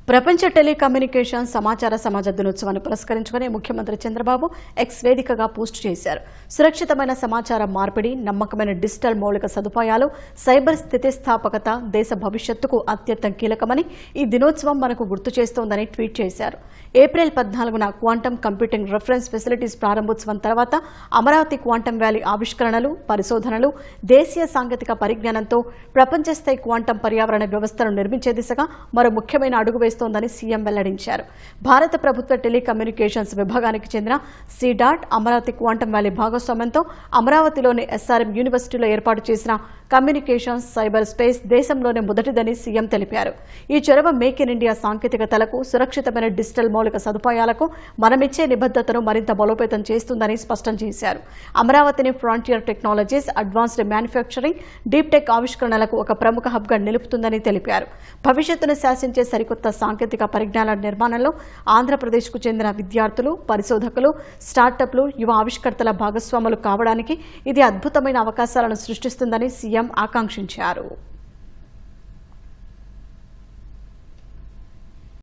ప్రపంచ టెలికమ్యూనికేషన్ సమాచార సమాజ దినోత్సవాన్ని పురస్కరించుకుని ముఖ్యమంత్రి చంద్రబాబు ఎక్స్ వేదికగా పోస్ట్ చేశారు. సురక్షితమైన సమాచార మార్పిడి, నమ్మకమైన డిజిటల్ మౌలిక సదుపాయాలు, సైబర్ స్థితిస్థాపకత దేశ భవిష్యత్తుకు అత్యంత కీలకమని ఈ దినోత్సవం మనకు గుర్తు చేస్తోందని ట్వీట్ చేశారు. ఏప్రిల్ 14న క్వాంటమ్ కంప్యూటింగ్ రిఫరెన్స్ ఫెసిలిటీస్ ప్రారంభోత్సవం తర్వాత అమరావతి క్వాంటమ్ వ్యాలీ ఆవిష్కరణలు, పరిశోధనలు, దేశీయ సాంకేతిక పరిజ్ఞానంతో ప్రపంచ స్థాయి క్వాంటమ్ పర్యావరణ వ్యవస్థను నిర్మించే దిశగా మరో ముఖ్యమైన అడుగు వేస్తోందని సీఎం వెల్లడించారు. భారత ప్రభుత్వ టెలికమ్యూనికేషన్స్ విభాగానికి చెందిన సిడాట్ అమరావతి క్వాంటమ్ వ్యాలీ భాగస్వామ్యంతో అమరావతిలోని ఎస్ఆర్ఎం యూనివర్సిటీలో ఏర్పాటు చేసిన కమ్యూనికేషన్స్ సైబర్ స్పేస్ దేశంలోనే మొదటిదని సీఎం తెలిపారు. ఈ చొరవ మేక్ ఇన్ ఇండియా సాంకేతికతలకు, సురక్షితమైన డిజిటల్ మౌలిక సదుపాయాలకు మనమిచ్చే నిబద్ధతను మరింత బలోపేతం చేస్తుందని స్పష్టం చేశారు. అమరావతిని frontier technologies, advanced manufacturing, deep tech ఆవిష్కరణలకు ఒక ప్రముఖ హబ్గా నిలుపుతుందని తెలిపారు. భవిష్యత్తును శాసించే సరికొత్త సాంకేతిక పరిజ్ఞానాల నిర్మాణంలో ఆంధ్రప్రదేశ్కు చెందిన విద్యార్థులు, పరిశోధకులు, స్టార్టప్లు, యువ ఆవిష్కర్తల భాగస్వాములు కావడానికి ఇది అద్భుతమైన అవకాశాలను సృష్టిస్తుందని సీఎం ఆకాంక్షించారు.